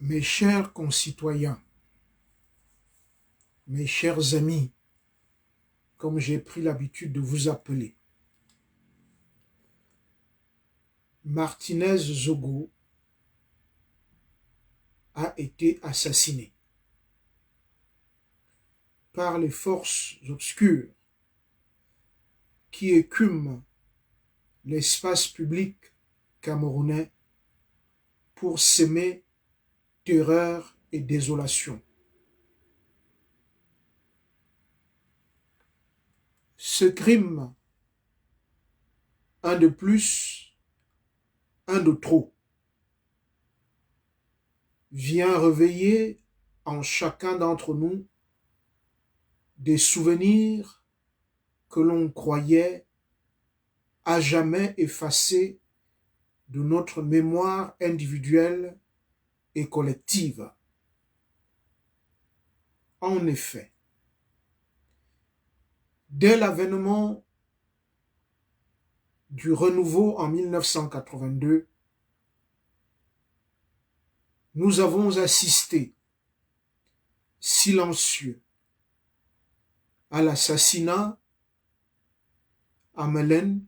Mes chers concitoyens, mes chers amis, comme j'ai pris l'habitude de vous appeler, Martinez Zogo a été assassiné par les forces obscures qui écument l'espace public camerounais pour s'aimer terreur et désolation. Ce crime, un de plus, un de trop, vient réveiller en chacun d'entre nous des souvenirs que l'on croyait à jamais effacés de notre mémoire individuelle et collective. En effet, dès l'avènement du renouveau en 1982, nous avons assisté, silencieux, à l'assassinat à Mélène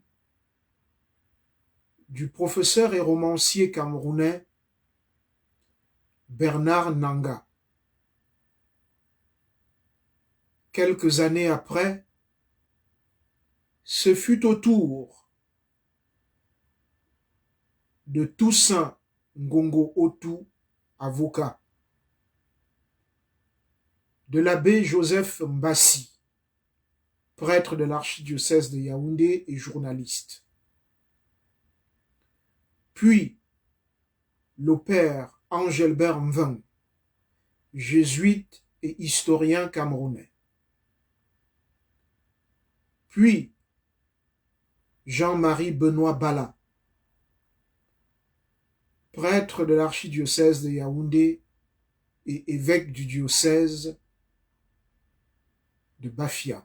du professeur et romancier camerounais Bernard Nanga. Quelques années après, ce fut au tour de Toussaint Ngongo Otu, avocat, de l'abbé Joseph Mbassi, prêtre de l'archidiocèse de Yaoundé et journaliste, puis le père Angelbert Mveng, jésuite et historien camerounais, puis Jean-Marie Benoît Bala, prêtre de l'archidiocèse de Yaoundé et évêque du diocèse de Bafia.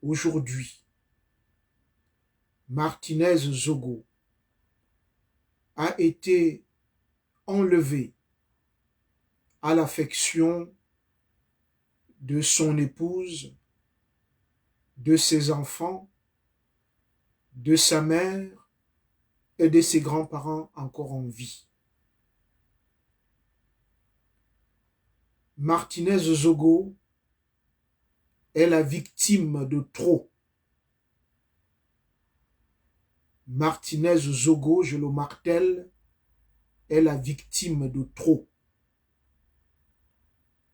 Aujourd'hui, Martinez Zogo a été enlevé à l'affection de son épouse, de ses enfants, de sa mère et de ses grands-parents encore en vie. Martinez Zogo est la victime de trop. Martinez Zogo, je le martèle, est la victime de trop.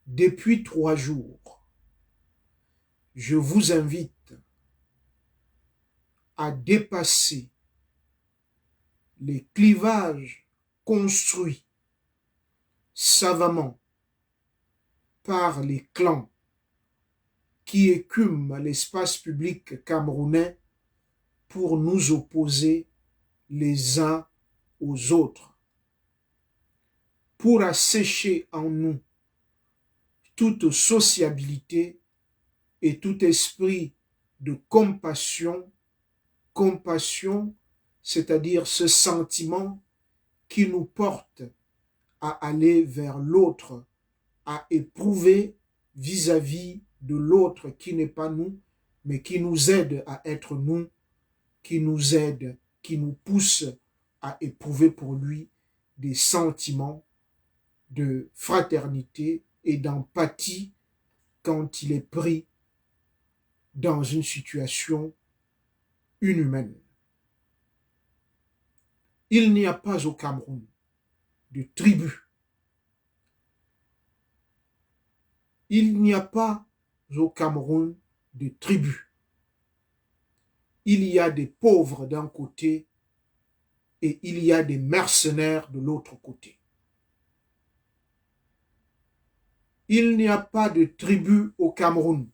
Depuis 3 jours, je vous invite à dépasser les clivages construits savamment par les clans qui écument l'espace public camerounais pour nous opposer les uns aux autres, pour assécher en nous toute sociabilité et tout esprit de compassion, c'est-à-dire ce sentiment qui nous porte à aller vers l'autre, à éprouver vis-à-vis de l'autre qui n'est pas nous, mais qui nous aide à être nous, qui nous aide, qui nous pousse à éprouver pour lui des sentiments de fraternité et d'empathie quand il est pris dans une situation inhumaine. Il n'y a pas au Cameroun de tribu. Il n'y a pas au Cameroun de tribu. Il y a des pauvres d'un côté et il y a des mercenaires de l'autre côté. Il n'y a pas de tribu au Cameroun.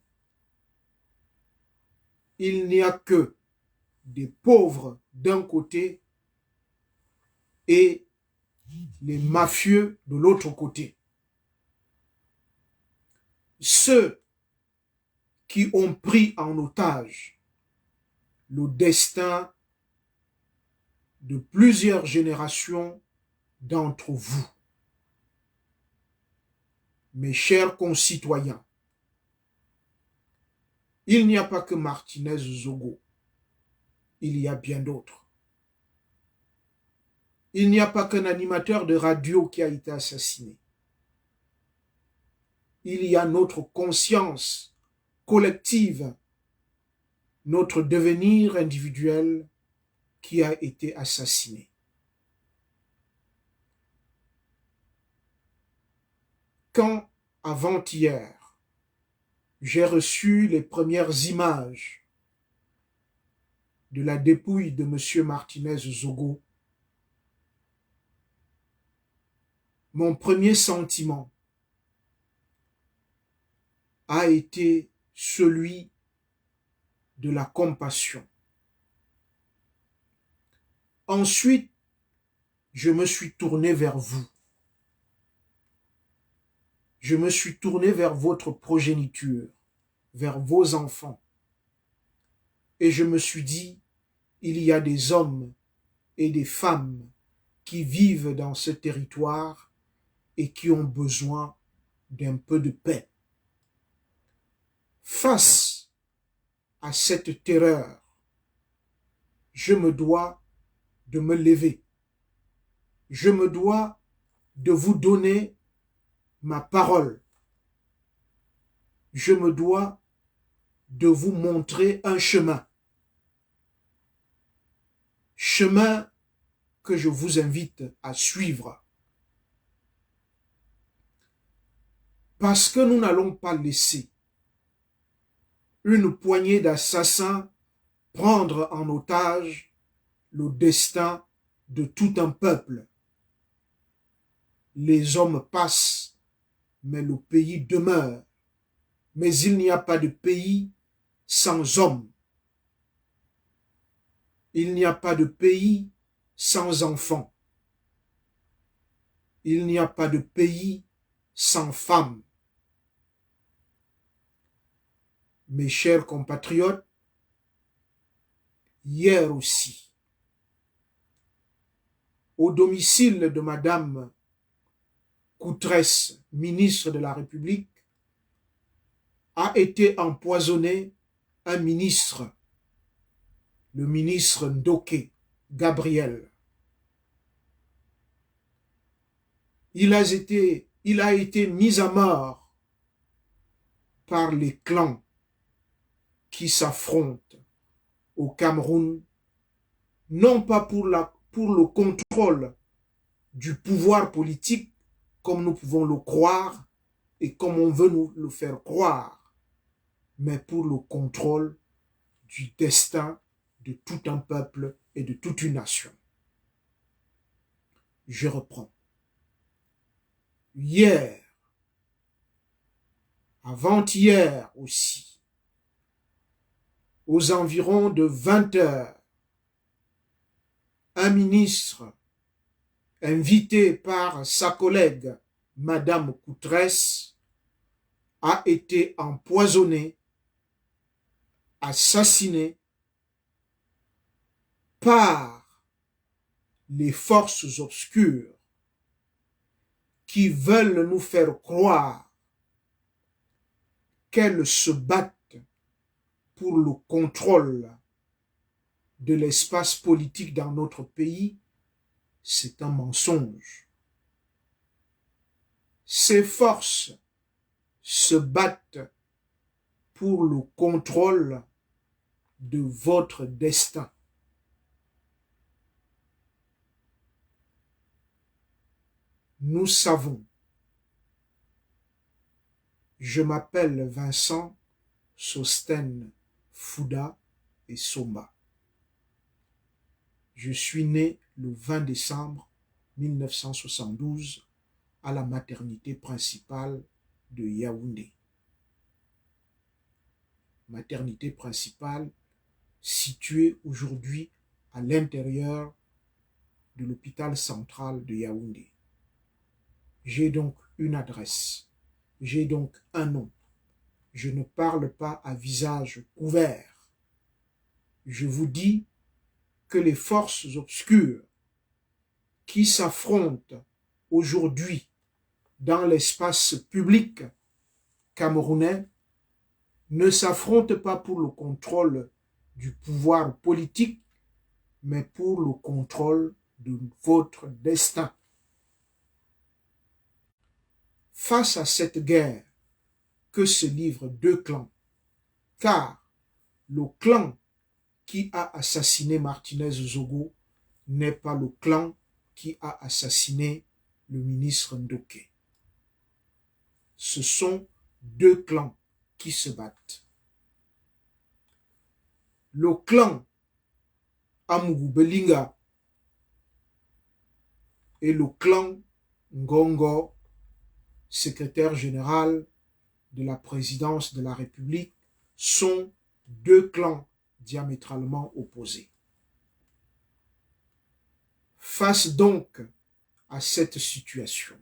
Il n'y a que des pauvres d'un côté et les mafieux de l'autre côté. Ceux qui ont pris en otage le destin de plusieurs générations d'entre vous. Mes chers concitoyens, il n'y a pas que Martinez Zogo, il y a bien d'autres. Il n'y a pas qu'un animateur de radio qui a été assassiné. Il y a notre conscience collective, notre devenir individuel qui a été assassiné. Quand, avant-hier, j'ai reçu les premières images de la dépouille de M. Martinez Zogo, mon premier sentiment a été celui de la compassion. Ensuite, je me suis tourné vers vous. Je me suis tourné vers votre progéniture, vers vos enfants. Et je me suis dit, il y a des hommes et des femmes qui vivent dans ce territoire et qui ont besoin d'un peu de paix. Face à cette terreur, je me dois de me lever. Je me dois de vous donner ma parole. Je me dois de vous montrer un chemin. Chemin que je vous invite à suivre. Parce que nous n'allons pas laisser une poignée d'assassins prendre en otage le destin de tout un peuple. Les hommes passent, mais le pays demeure. Mais il n'y a pas de pays sans hommes. Il n'y a pas de pays sans enfants. Il n'y a pas de pays sans femmes. Mes chers compatriotes, hier aussi, au domicile de Madame Coutresse, ministre de la République, a été empoisonné un ministre, le ministre Ndoké Gabriel. Il a été mis à mort par les clans qui s'affrontent au Cameroun, non pas pour le contrôle du pouvoir politique, comme nous pouvons le croire et comme on veut nous le faire croire, mais pour le contrôle du destin de tout un peuple et de toute une nation. Je reprends. Hier, avant-hier aussi, aux environs de 20 heures, un ministre invité par sa collègue Madame Coutresse a été empoisonné, assassiné par les forces obscures qui veulent nous faire croire qu'elles se battent pour le contrôle de l'espace politique dans notre pays. C'est un mensonge. Ces forces se battent pour le contrôle de votre destin. Nous savons. Je m'appelle Vincent Sostène Fouda et Somba. Je suis né le 20 décembre 1972 à la maternité principale de Yaoundé. Maternité principale située aujourd'hui à l'intérieur de l'hôpital central de Yaoundé. J'ai donc une adresse, j'ai donc un nom. Je ne parle pas à visage couvert. Je vous dis que les forces obscures qui s'affrontent aujourd'hui dans l'espace public camerounais ne s'affrontent pas pour le contrôle du pouvoir politique, mais pour le contrôle de votre destin. Face à cette guerre que se livrent deux clans, car le clan qui a assassiné Martinez Zogo n'est pas le clan qui a assassiné le ministre Ndoké. Ce sont deux clans qui se battent. Le clan Amougou Belinga et le clan Ngongo, secrétaire général de la présidence de la République, sont deux clans diamétralement opposés. Face donc à cette situation,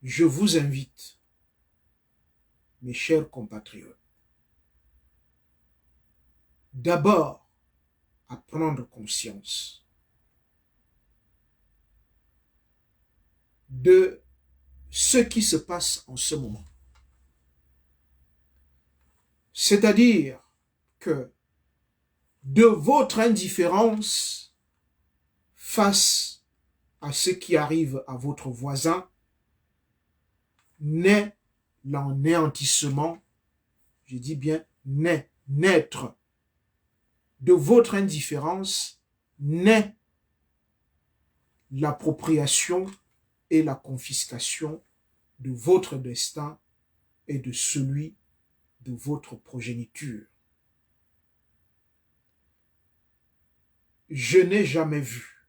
je vous invite, mes chers compatriotes, d'abord à prendre conscience de ce qui se passe en ce moment. C'est-à-dire que de votre indifférence face à ce qui arrive à votre voisin naît l'anéantissement, je dis bien naître de votre indifférence naît l'appropriation et la confiscation de votre destin et de celui de votre progéniture. Je n'ai jamais vu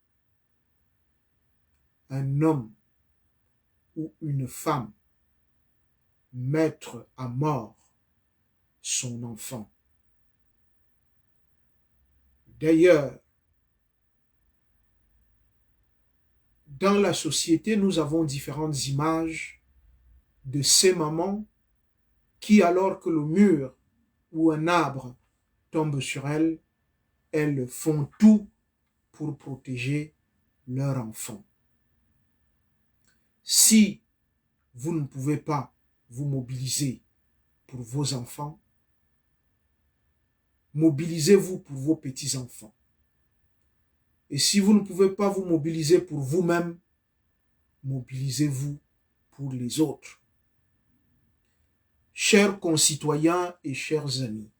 un homme ou une femme mettre à mort son enfant. D'ailleurs, dans la société, nous avons différentes images de ces mamans qui, alors que le mur ou un arbre tombe sur elles, elles font tout pour protéger leur enfant. Si vous ne pouvez pas vous mobiliser pour vos enfants, mobilisez-vous pour vos petits-enfants. Et si vous ne pouvez pas vous mobiliser pour vous-même, mobilisez-vous pour les autres. Chers concitoyens et chers amis,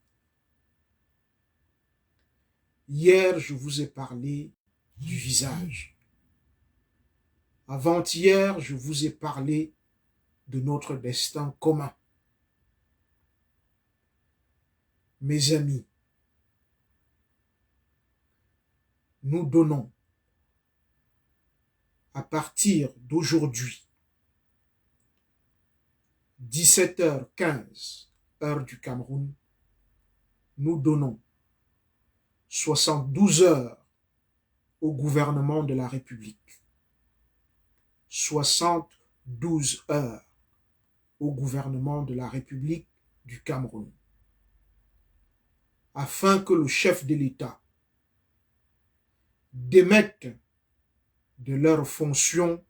hier, je vous ai parlé du visage. Avant-hier, je vous ai parlé de notre destin commun. Mes amis, nous donnons à partir d'aujourd'hui 17h15, heure du Cameroun, nous donnons 72 heures au gouvernement de la République, 72 heures au gouvernement de la République du Cameroun, afin que le chef de l'État démette de leurs fonctions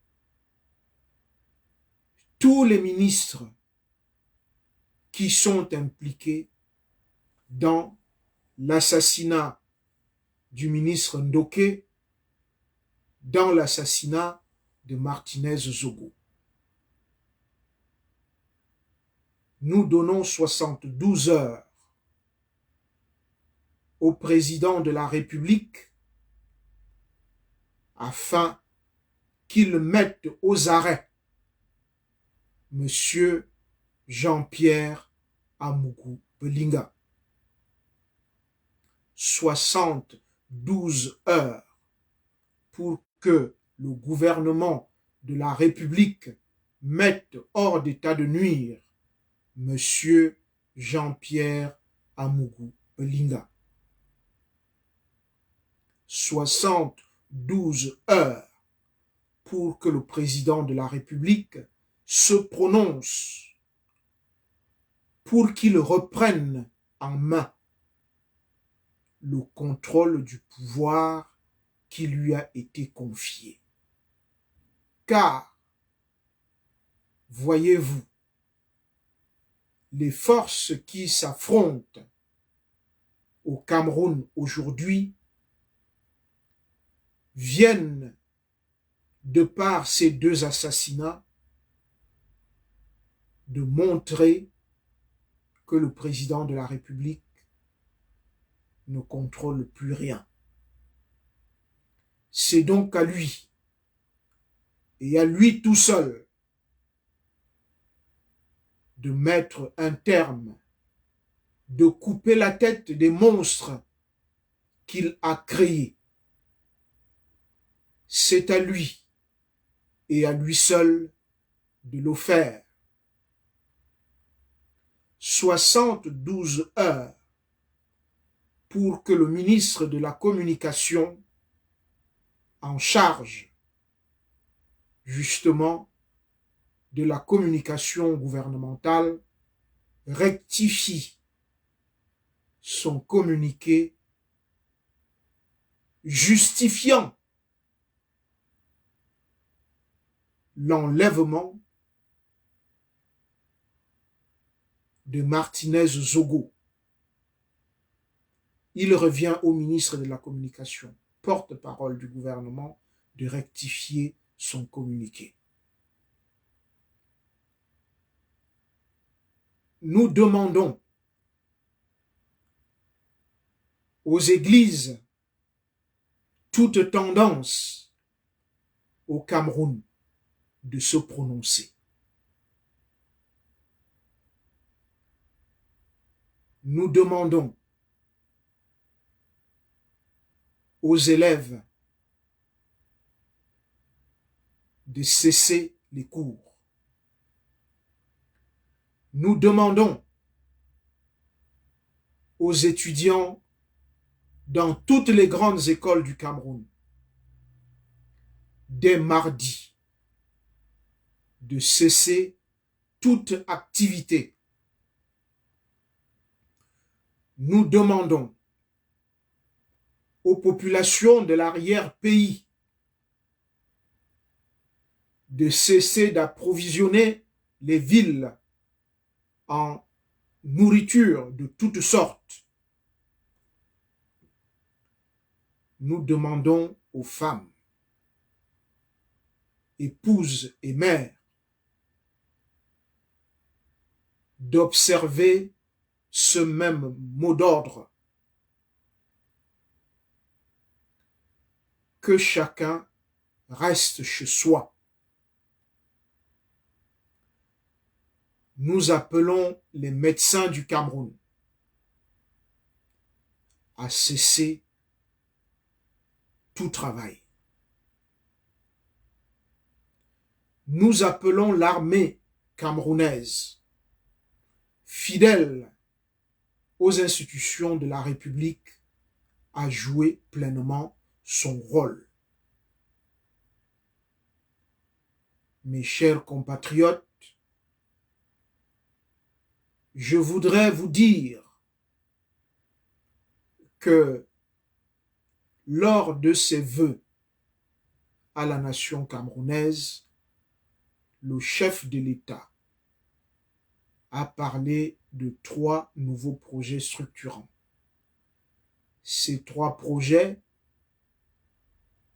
tous les ministres qui sont impliqués dans l'assassinat du ministre Ndoké, dans l'assassinat de Martinez Zogo. Nous donnons 72 heures au président de la République afin qu'il mette aux arrêts Monsieur Jean-Pierre Amougou Belinga. 72 heures pour que le gouvernement de la République mette hors d'état de nuire Monsieur Jean-Pierre Amougou Belinga. 72 heures pour que le président de la République se prononce pour qu'il reprenne en main le contrôle du pouvoir qui lui a été confié. car, voyez-vous, les forces qui s'affrontent au Cameroun aujourd'hui viennent, de par ces deux assassinats, de montrer que le président de la République ne contrôle plus rien. C'est donc à lui, et à lui tout seul, de mettre un terme, de couper la tête des monstres qu'il a créés. C'est à lui, et à lui seul, de le faire. 72 heures pour que le ministre de la Communication, en charge justement de la communication gouvernementale, rectifie son communiqué justifiant l'enlèvement de Martinez Zogo. Il revient au ministre de la Communication, porte-parole du gouvernement, de rectifier son communiqué. Nous demandons aux églises, toute tendance au Cameroun, de se prononcer. Nous demandons aux élèves de cesser les cours. Nous demandons aux étudiants dans toutes les grandes écoles du Cameroun, dès mardi, de cesser toute activité. Nous demandons aux populations de l'arrière-pays de cesser d'approvisionner les villes en nourriture de toutes sortes. Nous demandons aux femmes, épouses et mères, d'observer ce même mot d'ordre. Que chacun reste chez soi. Nous appelons les médecins du Cameroun à cesser tout travail. Nous appelons l'armée camerounaise, fidèle aux institutions de la République, à jouer pleinement son rôle. Mes chers compatriotes, je voudrais vous dire que lors de ses vœux à la nation camerounaise, le chef de l'État a parlé de 3 nouveaux projets structurants. Ces 3 projets,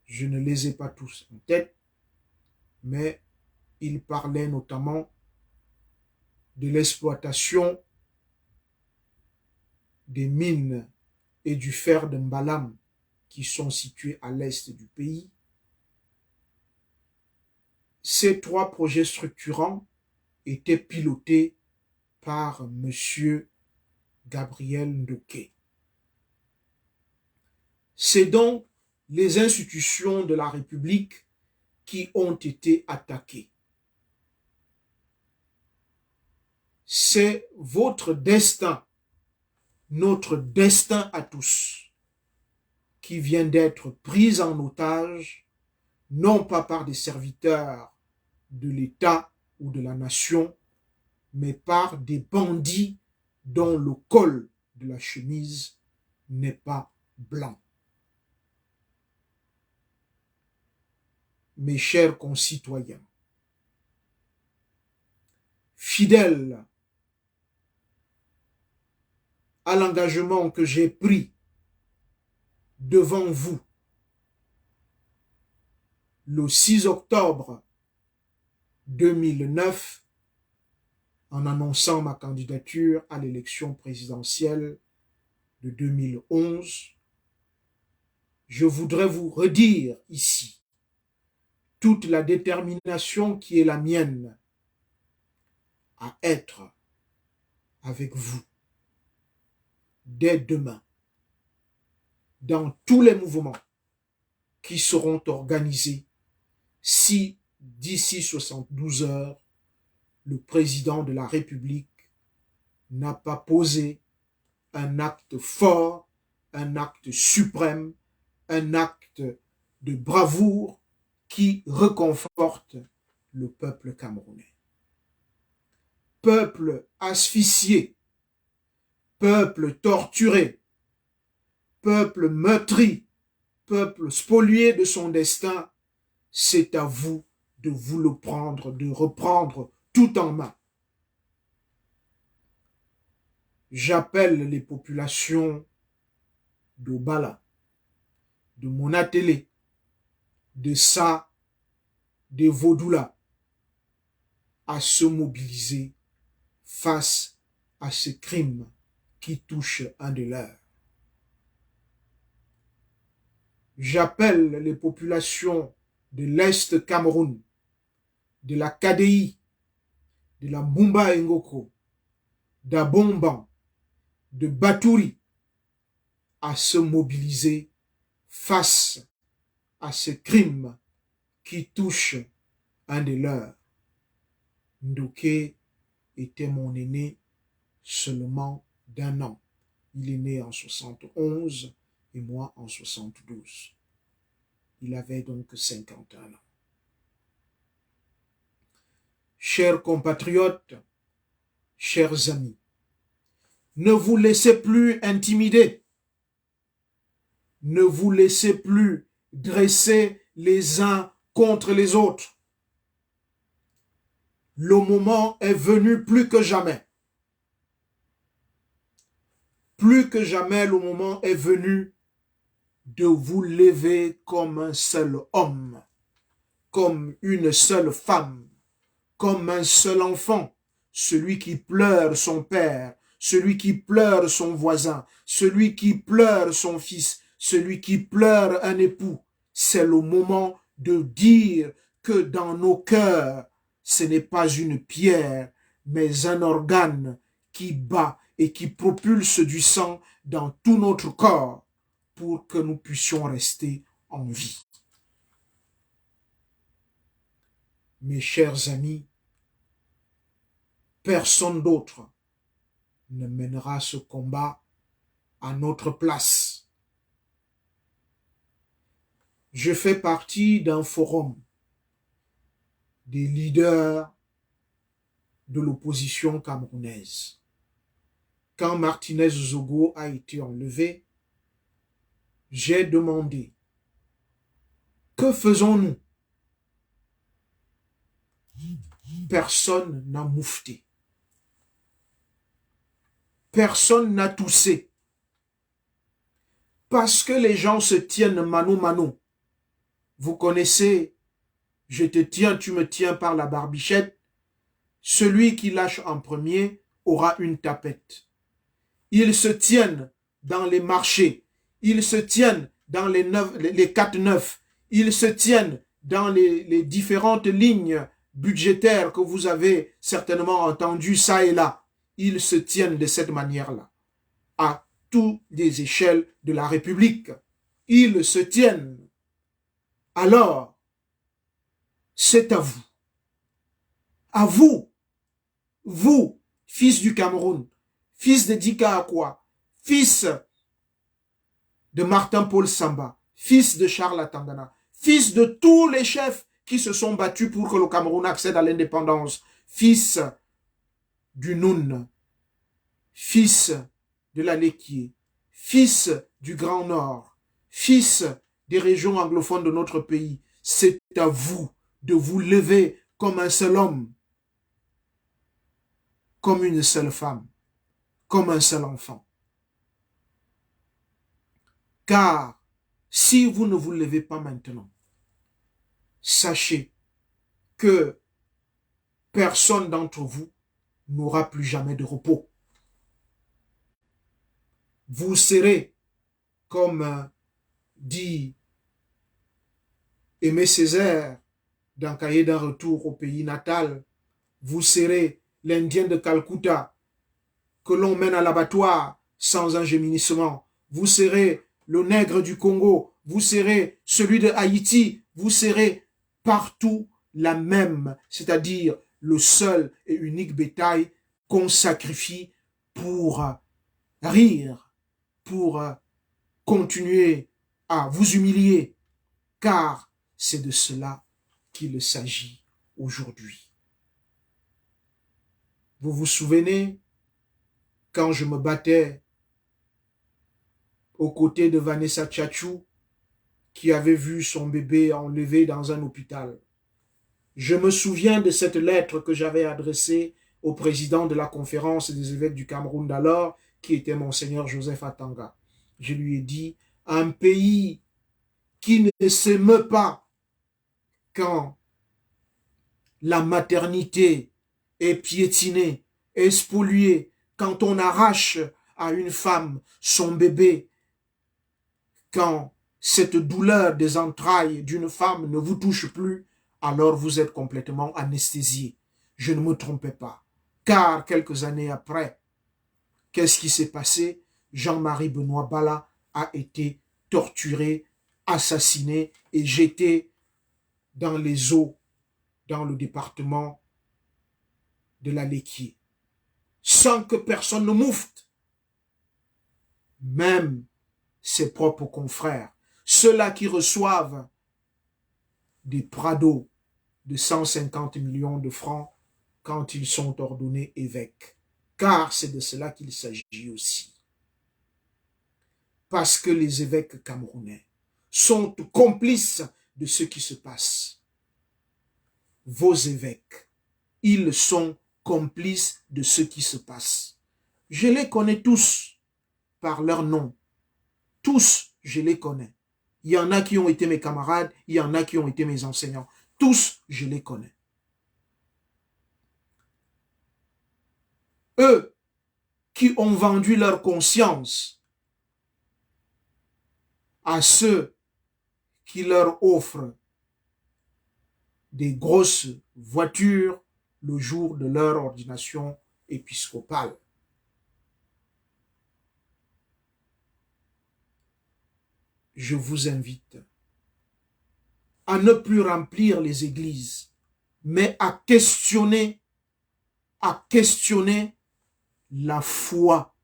je ne les ai pas tous en tête, mais il parlait notamment de l'exploitation des mines et du fer de Mbalam qui sont situés à l'est du pays. Ces 3 projets structurants étaient pilotés par M. Gabriel Ndoké. C'est donc les institutions de la République qui ont été attaquées. C'est votre destin, notre destin à tous, qui vient d'être pris en otage, non pas par des serviteurs de l'État ou de la nation, mais par des bandits dont le col de la chemise n'est pas blanc. mes chers concitoyens, fidèles à l'engagement que j'ai pris devant vous le 6 octobre 2009 en annonçant ma candidature à l'élection présidentielle de 2011, je voudrais vous redire ici toute la détermination qui est la mienne à être avec vous dès demain dans tous les mouvements qui seront organisés si d'ici 72 heures, le président de la République n'a pas posé un acte fort, un acte suprême, un acte de bravoure qui réconforte le peuple camerounais. Peuple asphyxié, peuple torturé, peuple meurtri, peuple spolié de son destin, c'est à vous de vous le prendre, de reprendre tout en main. J'appelle les populations d'Obala, de Monatélé, de Sa, de Vodula, à se mobiliser face à ce crime qui touche un de leurs. J'appelle les populations de l'Est Cameroun, de la KDI, de la Mumba Ngoko, d'Abomban, de Batouri, à se mobiliser face à ce crime qui touche un de leurs. Ndoké était mon aîné seulement d'1 an. Il est né en 71 et moi en 72. Il avait donc 51 ans. Chers compatriotes, chers amis, ne vous laissez plus intimider. Ne vous laissez plus dresser les uns contre les autres. Le moment est venu plus que jamais. Plus que jamais, le moment est venu de vous lever comme un seul homme, comme une seule femme, comme un seul enfant, celui qui pleure son père, celui qui pleure son voisin, celui qui pleure son fils, celui qui pleure un époux. C'est le moment de dire que dans nos cœurs, ce n'est pas une pierre, mais un organe qui bat et qui propulse du sang dans tout notre corps pour que nous puissions rester en vie. Mes chers amis, personne d'autre ne mènera ce combat à notre place. Je fais partie d'un forum des leaders de l'opposition camerounaise. Quand Martinez Zogo a été enlevé, j'ai demandé, que faisons-nous? Personne n'a moufté. Personne n'a toussé. Parce que les gens se tiennent mano mano. Vous connaissez, je te tiens, tu me tiens par la barbichette. Celui qui lâche en premier aura une tapette. Ils se tiennent dans les marchés. Ils se tiennent dans les 4-9. Ils se tiennent dans les différentes lignes budgétaires que vous avez certainement entendues ça et là. Ils se tiennent de cette manière-là, à toutes les échelles de la République. Ils se tiennent. Alors, c'est à vous. À vous. Vous, fils du Cameroun, fils de Dika Akwa, fils de Martin-Paul Samba, fils de Charles Atangana, fils de tous les chefs qui se sont battus pour que le Cameroun accède à l'indépendance, fils du Noun, fils de la Lekié, fils du Grand Nord, fils des régions anglophones de notre pays, c'est à vous de vous lever comme un seul homme, comme une seule femme, comme un seul enfant. Car si vous ne vous levez pas maintenant, sachez que personne d'entre vous n'aura plus jamais de repos. Vous serez, comme dit Aimé Césaire dans Cahiers d'un retour au pays natal, vous serez l'Indien de Calcutta que l'on mène à l'abattoir sans un gémissement. Vous serez le nègre du Congo, vous serez celui de Haïti, vous serez partout la même, c'est-à-dire le seul et unique bétail qu'on sacrifie pour rire, pour continuer à vous humilier, car c'est de cela qu'il s'agit aujourd'hui. Vous vous souvenez, quand je me battais aux côtés de Vanessa Tchatchou, qui avait vu son bébé enlevé dans un hôpital. Je me souviens de cette lettre que j'avais adressée au président de la conférence des évêques du Cameroun d'alors, qui était Monseigneur Joseph Atanga. Je lui ai dit, un pays qui ne s'émeut pas quand la maternité est piétinée, est spoliée, quand on arrache à une femme son bébé, quand cette douleur des entrailles d'une femme ne vous touche plus, alors vous êtes complètement anesthésié. Je ne me trompais pas. Car quelques années après, qu'est-ce qui s'est passé? Jean-Marie Benoît Bala a été torturé, assassiné et jeté dans les eaux, dans le département de la Léquier, sans que personne ne moufte. Même ses propres confrères, ceux-là qui reçoivent des prados de 150 millions de francs quand ils sont ordonnés évêques. Car c'est de cela qu'il s'agit aussi. Parce que les évêques camerounais sont complices de ce qui se passe. Vos évêques, ils sont complices de ce qui se passe. Je les connais tous par leur nom. Tous, je les connais. Il y en a qui ont été mes camarades, il y en a qui ont été mes enseignants. Tous, je les connais. Eux qui ont vendu leur conscience à ceux qui leur offrent des grosses voitures le jour de leur ordination épiscopale. Je vous invite à ne plus remplir les églises, mais à questionner la foi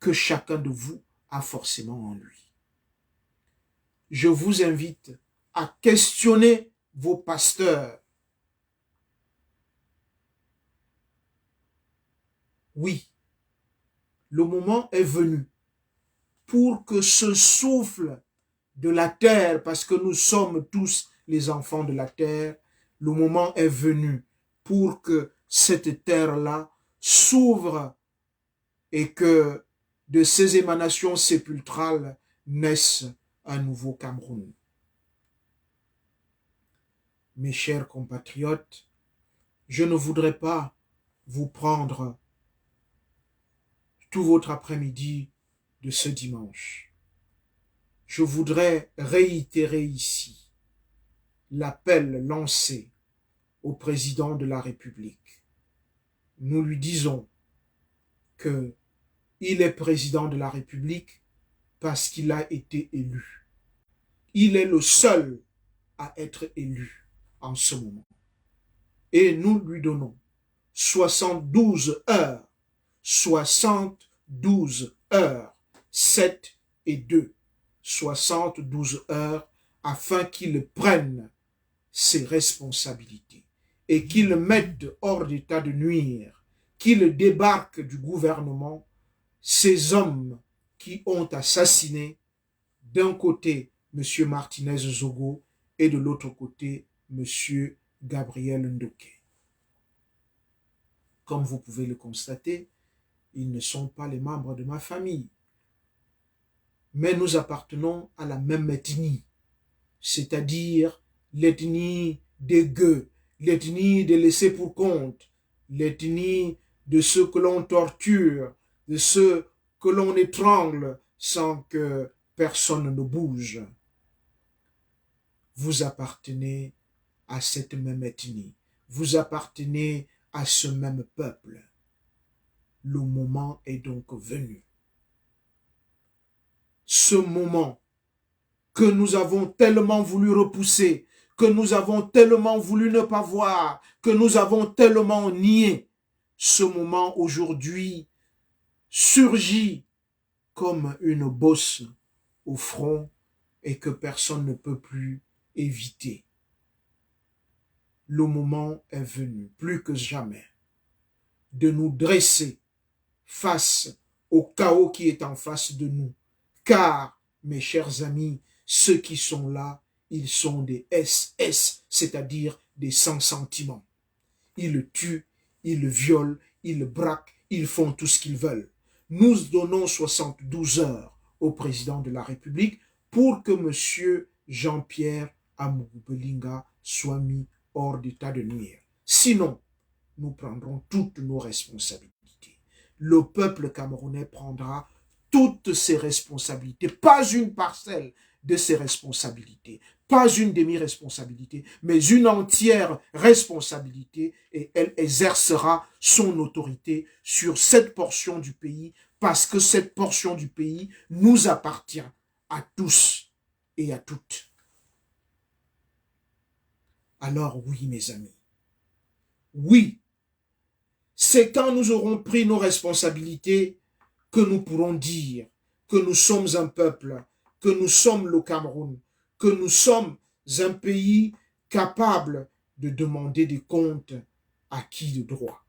que chacun de vous a forcément en lui. Je vous invite à questionner vos pasteurs. Oui, le moment est venu pour que ce souffle de la terre, parce que nous sommes tous les enfants de la terre, le moment est venu pour que cette terre-là s'ouvre et que de ces émanations sépulcrales naisse un nouveau Cameroun. Mes chers compatriotes, je ne voudrais pas vous prendre tout votre après-midi de ce dimanche. Je voudrais réitérer ici l'appel lancé au président de la République. Nous lui disons que il est président de la République parce qu'il a été élu. Il est le seul à être élu en ce moment. Et nous lui donnons 72 heures, 72 heures, 7 et 2, 72 heures afin qu'il prenne ses responsabilités et qu'il mette hors d'état de nuire, qu'il débarque du gouvernement ces hommes qui ont assassiné d'un côté M. Martinez Zogo, et de l'autre côté, M. Gabriel Ndoké. Comme vous pouvez le constater, ils ne sont pas les membres de ma famille. Mais nous appartenons à la même ethnie, c'est-à-dire l'ethnie des gueux, l'ethnie des laissés pour compte, l'ethnie de ceux que l'on torture, de ceux que l'on étrangle sans que personne ne bouge. Vous appartenez à cette même ethnie, vous appartenez à ce même peuple. Le moment est donc venu. Ce moment que nous avons tellement voulu repousser, que nous avons tellement voulu ne pas voir, que nous avons tellement nié, ce moment aujourd'hui surgit comme une bosse au front et que personne ne peut plus éviter. Le moment est venu, plus que jamais, de nous dresser face au chaos qui est en face de nous. Car, mes chers amis, ceux qui sont là, ils sont des SS, c'est-à-dire des sans sentiments. Ils le tuent, ils le violent, ils le braquent, ils font tout ce qu'ils veulent. Nous donnons 72 heures au président de la République pour que M. Jean-Pierre Amougou Belinga soit mis hors d'état de nuire. Sinon, nous prendrons toutes nos responsabilités. Le peuple camerounais prendra toutes ses responsabilités, pas une parcelle de ses responsabilités, pas une demi-responsabilité, mais une entière responsabilité, et elle exercera son autorité sur cette portion du pays, parce que cette portion du pays nous appartient à tous et à toutes. Alors oui, mes amis, oui, c'est quand nous aurons pris nos responsabilités que nous pourrons dire que nous sommes un peuple, que nous sommes le Cameroun, que nous sommes un pays capable de demander des comptes à qui de droit.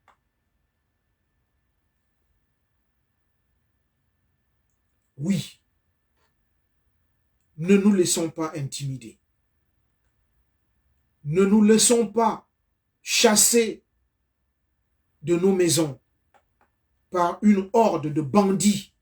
Oui, ne nous laissons pas intimider. Ne nous laissons pas chasser de nos maisons par une horde de bandits.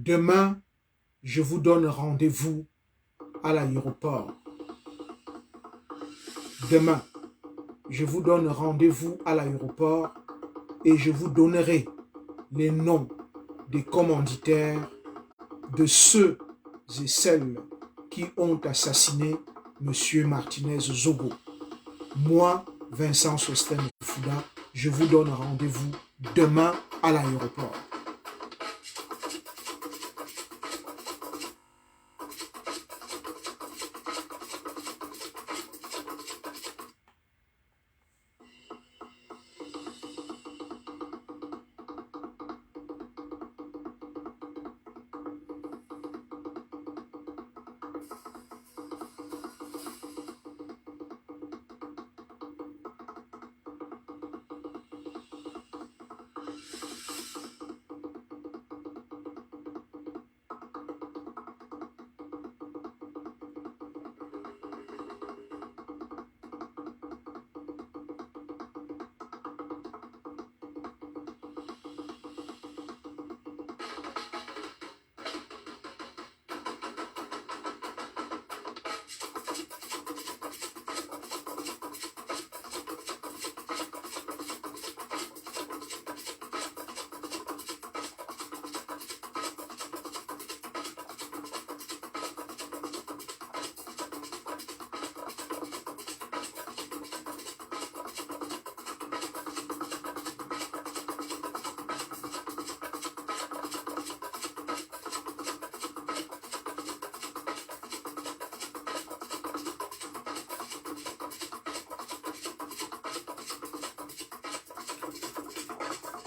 Demain, je vous donne rendez-vous à l'aéroport. Demain, je vous donne rendez-vous à l'aéroport et je vous donnerai les noms des commanditaires, de ceux et celles qui ont assassiné M. Martinez Zogo. Moi, Vincent Sosthène Fouda, je vous donne rendez-vous demain à l'aéroport.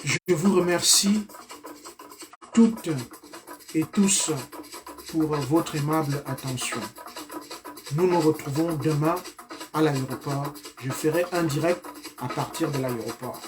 Je vous remercie toutes et tous pour votre aimable attention. Nous nous retrouvons demain à l'aéroport. Je ferai un direct à partir de l'aéroport.